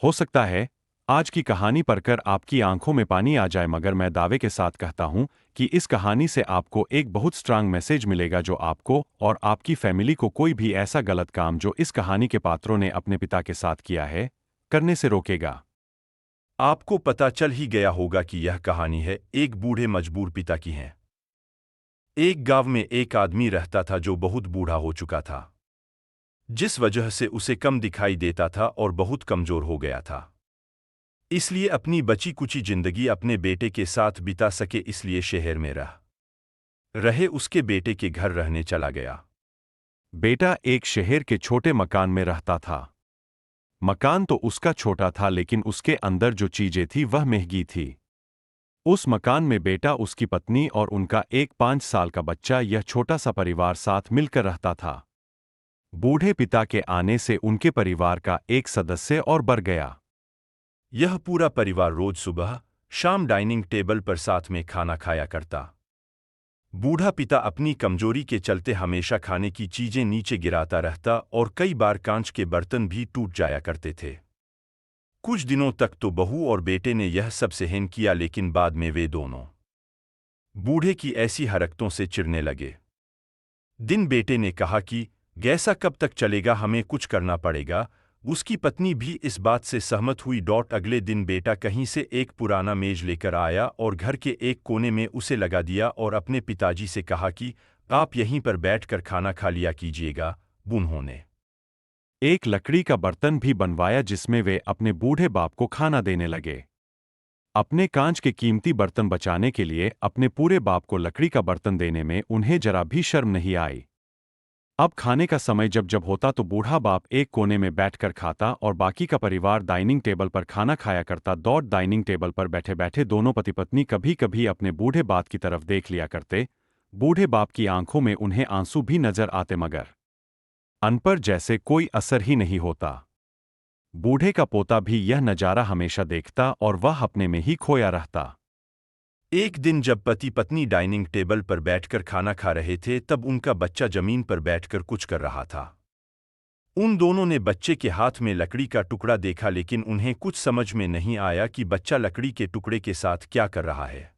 हो सकता है आज की कहानी पढ़कर आपकी आंखों में पानी आ जाए, मगर मैं दावे के साथ कहता हूं कि इस कहानी से आपको एक बहुत स्ट्रांग मैसेज मिलेगा जो आपको और आपकी फैमिली को कोई भी ऐसा गलत काम जो इस कहानी के पात्रों ने अपने पिता के साथ किया है, करने से रोकेगा। आपको पता चल ही गया होगा कि यह कहानी है एक बूढ़े मजबूर पिता की है। एक गांव में एक आदमी रहता था जो बहुत बूढ़ा हो चुका था, जिस वजह से उसे कम दिखाई देता था और बहुत कमजोर हो गया था। इसलिए अपनी बची कुची जिंदगी अपने बेटे के साथ बिता सके इसलिए शहर में रह रहे उसके बेटे के घर रहने चला गया। बेटा एक शहर के छोटे मकान में रहता था। मकान तो उसका छोटा था, लेकिन उसके अंदर जो चीजें थी वह महंगी थी। उस मकान में बेटा, उसकी पत्नी और उनका एक 5 साल का बच्चा, यह छोटा सा परिवार साथ मिलकर रहता था। बूढ़े पिता के आने से उनके परिवार का एक सदस्य और बढ़ गया। यह पूरा परिवार रोज सुबह शाम डाइनिंग टेबल पर साथ में खाना खाया करता। बूढ़ा पिता अपनी कमजोरी के चलते हमेशा खाने की चीजें नीचे गिराता रहता और कई बार कांच के बर्तन भी टूट जाया करते थे। कुछ दिनों तक तो बहू और बेटे ने यह सब सहन किया, लेकिन बाद में वे दोनों बूढ़े की ऐसी हरकतों से चिढ़ने लगे। दिन बेटे ने कहा कि ऐसा कब तक चलेगा, हमें कुछ करना पड़ेगा। उसकी पत्नी भी इस बात से सहमत हुई। अगले दिन बेटा कहीं से एक पुराना मेज लेकर आया और घर के एक कोने में उसे लगा दिया और अपने पिताजी से कहा कि आप यहीं पर बैठकर खाना खा लिया कीजिएगा। उन्होंने एक लकड़ी का बर्तन भी बनवाया जिसमें वे अपने बूढ़े बाप को खाना देने लगे। अपने कांच के कीमती बर्तन बचाने के लिए अपने पूरे बाप को लकड़ी का बर्तन देने में उन्हें जरा भी शर्म नहीं आई। अब खाने का समय जब जब होता तो बूढ़ा बाप एक कोने में बैठकर खाता और बाकी का परिवार डाइनिंग टेबल पर खाना खाया करता। डाइनिंग टेबल पर बैठे बैठे दोनों पति पत्नी कभी कभी अपने बूढ़े बाप की तरफ देख लिया करते। बूढ़े बाप की आंखों में उन्हें आंसू भी नजर आते, मगर अन पर जैसे कोई असर ही नहीं होता। बूढ़े का पोता भी यह नजारा हमेशा देखता और वह अपने में ही खोया रहता। एक दिन जब पति पत्नी डाइनिंग टेबल पर बैठकर खाना खा रहे थे, तब उनका बच्चा जमीन पर बैठकर कुछ कर रहा था। उन दोनों ने बच्चे के हाथ में लकड़ी का टुकड़ा देखा, लेकिन उन्हें कुछ समझ में नहीं आया कि बच्चा लकड़ी के टुकड़े के साथ क्या कर रहा है।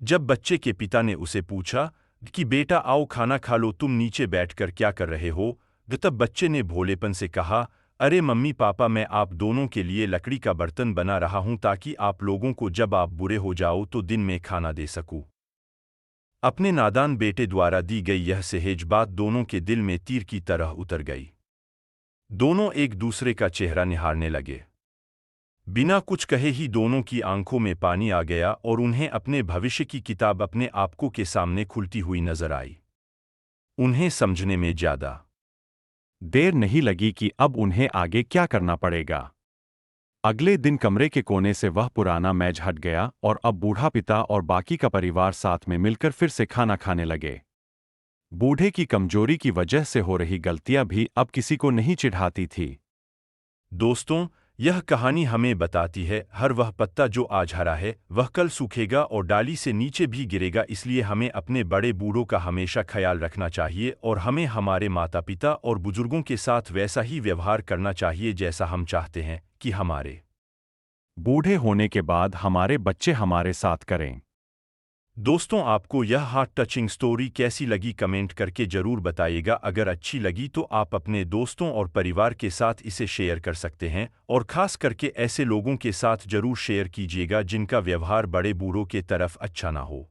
जब बच्चे के पिता ने उसे पूछा कि बेटा आओ खाना खा लो, तुम नीचे बैठकर क्या कर रहे हो, तब बच्चे ने भोलेपन से कहा, अरे मम्मी पापा, मैं आप दोनों के लिए लकड़ी का बर्तन बना रहा हूं ताकि आप लोगों को जब आप बुरे हो जाओ तो दिन में खाना दे सकूं। अपने नादान बेटे द्वारा दी गई यह सहज बात दोनों के दिल में तीर की तरह उतर गई। दोनों एक दूसरे का चेहरा निहारने लगे। बिना कुछ कहे ही दोनों की आंखों में पानी आ गया और उन्हें अपने भविष्य की किताब अपने आपको के सामने खुलती हुई नजर आई। उन्हें समझने में ज्यादा देर नहीं लगी कि अब उन्हें आगे क्या करना पड़ेगा। अगले दिन कमरे के कोने से वह पुराना मेज हट गया और अब बूढ़ा पिता और बाकी का परिवार साथ में मिलकर फिर से खाना खाने लगे। बूढ़े की कमजोरी की वजह से हो रही गलतियां भी अब किसी को नहीं चिढ़ाती थी। दोस्तों, यह कहानी हमें बताती है हर वह पत्ता जो आज हरा है वह कल सूखेगा और डाली से नीचे भी गिरेगा। इसलिए हमें अपने बड़े बूढ़ों का हमेशा ख्याल रखना चाहिए और हमें हमारे माता पिता और बुजुर्गों के साथ वैसा ही व्यवहार करना चाहिए जैसा हम चाहते हैं कि हमारे बूढ़े होने के बाद हमारे बच्चे हमारे साथ करें। दोस्तों, आपको यह हार्ट टचिंग स्टोरी कैसी लगी कमेंट करके जरूर बताइएगा। अगर अच्छी लगी तो आप अपने दोस्तों और परिवार के साथ इसे शेयर कर सकते हैं और खास करके ऐसे लोगों के साथ जरूर शेयर कीजिएगा जिनका व्यवहार बड़े बूढ़ों के तरफ अच्छा ना हो।